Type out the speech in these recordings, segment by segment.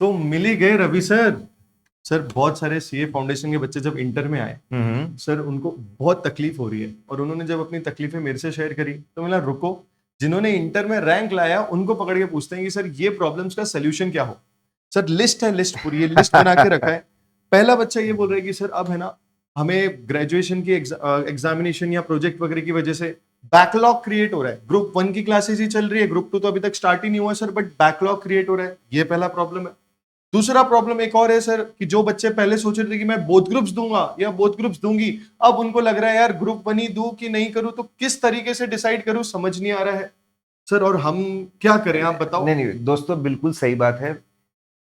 तो मिल ही गए Ravi sir. Sir बहुत सारे सीए फाउंडेशन के बच्चे जब इंटर में आए सर उनको बहुत तकलीफ हो रही है, और उन्होंने जब अपनी तकलीफें मेरे से शेयर करी तो मैंने रुको, जिन्होंने इंटर में रैंक लाया उनको पकड़ के पूछते हैं कि सर ये प्रॉब्लम्स का सोल्यूशन क्या हो। सर लिस्ट है, लिस्ट पूरी ये लिस्ट बना के रखा है। पहला बच्चा ये बोल रहा है कि सर अब है ना, हमें ग्रेजुएशन की एग्जामिनेशन या प्रोजेक्ट वगैरह की वजह से बैकलॉग क्रिएट हो रहा है। ग्रुप 1 की क्लासेस ही चल रही है, ग्रुप 2 तो अभी तक स्टार्ट ही नहीं हुआ सर, बट बैकलॉग क्रिएट हो रहा है। ये पहला प्रॉब्लम है। दूसरा प्रॉब्लम एक और है सर, कि जो बच्चे पहले सोच रहे थे कि मैं बोथ ग्रुप्स दूंगा या बोथ ग्रुप्स दूंगी, अब उनको लग रहा है यार ग्रुप 1 ही दूं कि नहीं करूं, तो किस तरीके से डिसाइड करूं समझ नहीं आ रहा है सर। और हम क्या करें आप बताओ। नहीं नहीं दोस्तों, बिल्कुल सही बात है।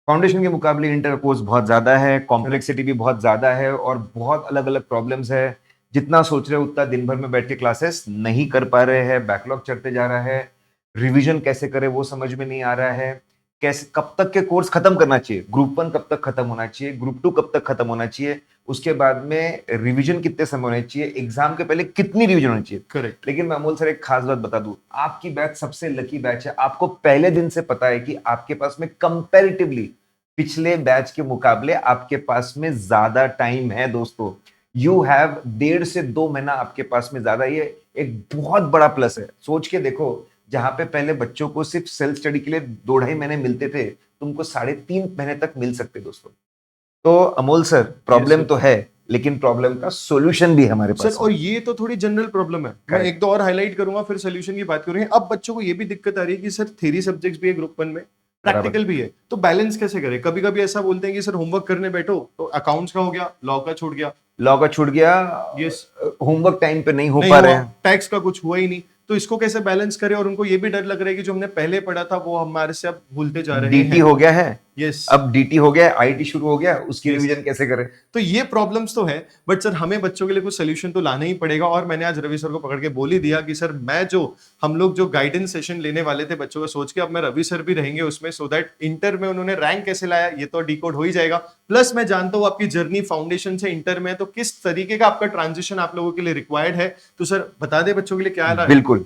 फाउंडेशन के मुकाबले इंटर कोर्स बहुत ज्यादा है, कॉम्प्लेक्सिटी भी बहुत ज्यादा है और बहुत अलग अलग प्रॉब्लम्स है। जितना सोच रहे हो उतना दिन भर में बैठ के क्लासेस नहीं कर पा रहे हैं, बैकलॉग चढ़ते जा रहा है, रिवीजन कैसे करें वो समझ में नहीं आ रहा है। कैसे कब तक के कोर्स खत्म करना चाहिए, ग्रुप 1 कब तक खत्म होना चाहिए, ग्रुप 2 कब तक खत्म होना चाहिए, उसके बाद में रिवीजन कितने समय होने चाहिए, एग्जाम के पहले कितनी रिवीजन होनी चाहिए। करेक्ट। लेकिन मैं अमोल सर एक खास बात बता दूं, आपकी बैच सबसे लकी बैच है। आपको पहले दिन से पता है कि आपके पास में कंपैरेटिवली पिछले बैच के मुकाबले आपके पास में ज्यादा टाइम है दोस्तों। यू हैव 1.5 से 2 महीना आपके पास में ज्यादा, ये एक बहुत बड़ा प्लस है। सोच के देखो, जहां पे पहले बच्चों को सिर्फ सेल्फ स्टडी के लिए 2-2.5 महीने मिलते थे, तुमको 3.5 महीने तक मिल सकते दोस्तों। तो अमोल सर, प्रॉब्लम तो है, लेकिन प्रॉब्लम का सॉल्यूशन भी है हमारे सर पास और में। ये तो थोड़ी जनरल प्रॉब्लम है, मैं एक दो और हाईलाइट करूंगा फिर सोल्यूशन की बात करेंगे। अब बच्चों को ये भी दिक्कत आ रही है कि सर थ्योरी सब्जेक्ट्स भी है ग्रुप 1 में, बराबर। प्रैक्टिकल भी है, तो बैलेंस कैसे करें। कभी कभी ऐसा बोलते हैं कि सर होमवर्क करने बैठो तो अकाउंट्स का हो गया, लॉ का छूट गया, लॉ का छूट गया, यस होमवर्क टाइम पे नहीं हो नहीं पा हुआ, रहे हैं। टैक्स का कुछ हुआ ही नहीं, तो इसको कैसे बैलेंस करें। और उनको ये भी डर लग रहा है कि जो हमने पहले पढ़ा था वो हमारे से अब भूलते जा रहे डीटी हैं। हो गया है, यस। अब डीटी हो गया, आईटी शुरू हो गया, उसकी यस। रिवीजन कैसे करें। तो ये प्रॉब्लम्स तो है, बट सर हमें बच्चों के लिए कुछ सोल्यूशन तो लाना ही पड़ेगा। और मैंने आज रवि सर को पकड़ के बोल ही दिया कि सर मैं जो हम लोग जो गाइडेंस सेशन लेने वाले थे बच्चों का सोच के, अब मैं रवि सर भी रहेंगे उसमें, सो दैट इंटर में उन्होंने रैंक कैसे लाया ये तो डिकोड हो ही जाएगा। प्लस मैं जानता हूँ आपकी जर्नी फाउंडेशन से इंटर में, तो किस तरीके का आपका ट्रांजिशन आप लोगों के लिए रिक्वायर्ड है, तो सर बता दे बच्चों के लिए क्या है। बिल्कुल।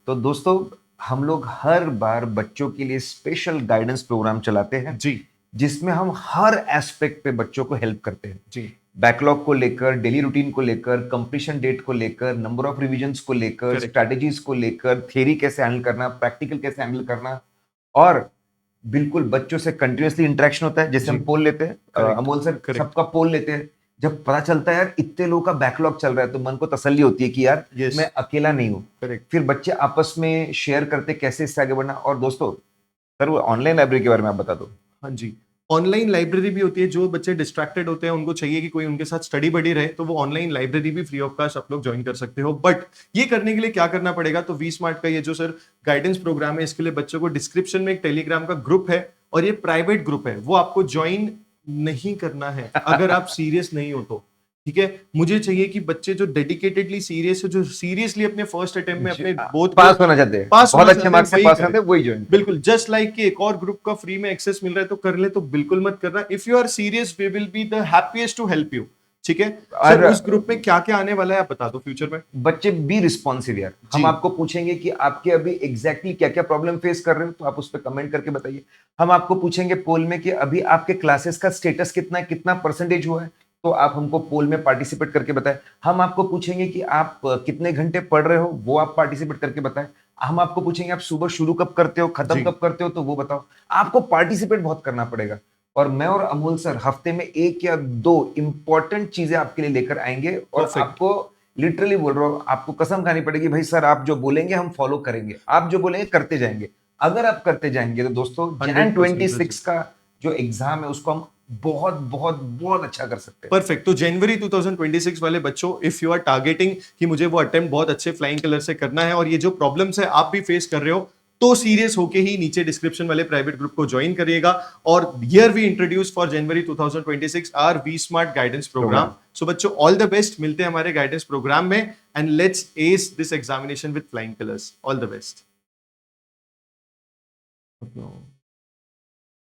तो दोस्तों, हम लोग हर बार बच्चों के लिए स्पेशल गाइडेंस प्रोग्राम चलाते हैं जी जिसमें हम हर एस्पेक्ट पे बच्चों को हेल्प करते हैं। जी। बैकलॉग को लेकर, डेली रूटीन को लेकर, कंप्लीशन डेट को लेकर, नंबर ऑफ रिवीजन्स को लेकर, करेक्ट। स्ट्रैटेजीज को लेकर, थ्योरी कैसे हैंडल करना, प्रैक्टिकल कैसे हैंडल करना। और बिल्कुल बच्चों से कंटिन्यूअसली इंटरेक्शन होता है। जैसे जी हम पोल लेते हैं, करेक्ट अमोल सर करेक्ट। सबका पोल लेते हैं। जब पता चलता है यार इतने लोगों का बैकलॉग चल रहा है, तो मन को तसल्ली होती है कि यार यस मैं अकेला नहीं हूँ। करेक्ट। फिर बच्चे आपस में शेयर करते कैसे इससे आगे बढ़ना। और दोस्तों, सर वो ऑनलाइन लाइब्रेरी के बारे में आप बता दो। हाँ जी, ऑनलाइन लाइब्रेरी भी होती है। जो बच्चे डिस्ट्रैक्टेड होते हैं उनको चाहिए कि कोई उनके साथ स्टडी बडी रहे, तो वो ऑनलाइन लाइब्रेरी भी फ्री ऑफ कॉस्ट आप लोग ज्वाइन कर सकते हो। बट ये करने के लिए क्या करना पड़ेगा, तो वी स्मार्ट का ये जो सर गाइडेंस प्रोग्राम है, इसके लिए बच्चों को डिस्क्रिप्शन में एक टेलीग्राम का ग्रुप है, और ये प्राइवेट ग्रुप है, वो आपको ज्वाइन नहीं करना है अगर आप सीरियस नहीं हो तो। ठीक है, मुझे चाहिए कि बच्चे जो डेडिकेटेडली सीरियस है, जो सीरियसली अपने फर्स्ट अटेम्प्ट में अपने बोथ पास होना चाहते हैं, पास बहुत होना अच्छे चाहते हैं, मार्क्स से वही पास करें। होते हैं, वही ज्वाइन। बिल्कुल जस्ट लाइक कि एक और ग्रुप का फ्री में एक्सेस मिल रहा है तो कर ले, तो बिल्कुल मत करना। If you are serious we will be the happiest to help you. ठीक है सर, उस ग्रुप में क्या क्या आने वाला है आप बता दो फ्यूचर में। बच्चे बी रिस्पॉन्सिव यार। हम आपको पूछेंगे कि आपके अभी एग्जैक्टली क्या क्या प्रॉब्लम फेस कर रहे हो, तो आप उस पर कमेंट करके बताइए। हम आपको पूछेंगे पोल में कि अभी आपके क्लासेस का स्टेटस कितना है, कितना परसेंटेज हुआ है, तो आप हमको पोल में पार्टिसिपेट करके बताएं। हम आपको पूछेंगे कि आप कितने घंटे पढ़ रहे हो, वो आप पार्टिसिपेट करके बताएं। हम आपको पूछेंगे आप सुबह शुरू कब करते हो, खत्म कब करते हो, तो वो बताओ। आपको पार्टिसिपेट बहुत करना पड़ेगा। और मैं और अमोल सर हफ्ते में 1 या 2 इंपॉर्टेंट चीजें आपके लिए लेकर आएंगे, और Perfect. आपको लिटरली बोल रहा हूं, आपको कसम खानी पड़ेगी भाई सर, आप जो बोलेंगे हम फॉलो करेंगे, आप जो बोलेंगे करते जाएंगे। अगर आप करते जाएंगे तो दोस्तों जैन 100% 26 का जो एग्जाम है उसको हम बहुत बहुत बहुत अच्छा कर सकते हैं। परफेक्ट। तो जनवरी 2026 वाले बच्चों, इफ यू आर टारगेटिंग कि मुझे वो अटेम्प्ट बहुत अच्छे फ्लाइंग कलर से करना है, और ये जो प्रॉब्लम्स है आप भी फेस कर रहे हो, तो सीरियस होके ही नीचे डिस्क्रिप्शन वाले प्राइवेट ग्रुप को ज्वाइन करिएगा। और here we introduce for January 2026 R V smart guidance programme. So बच्चों ऑल द बेस्ट, मिलते हैं हमारे गाइडेंस प्रोग्राम में, and let's ace this examination with flying colours. All the best.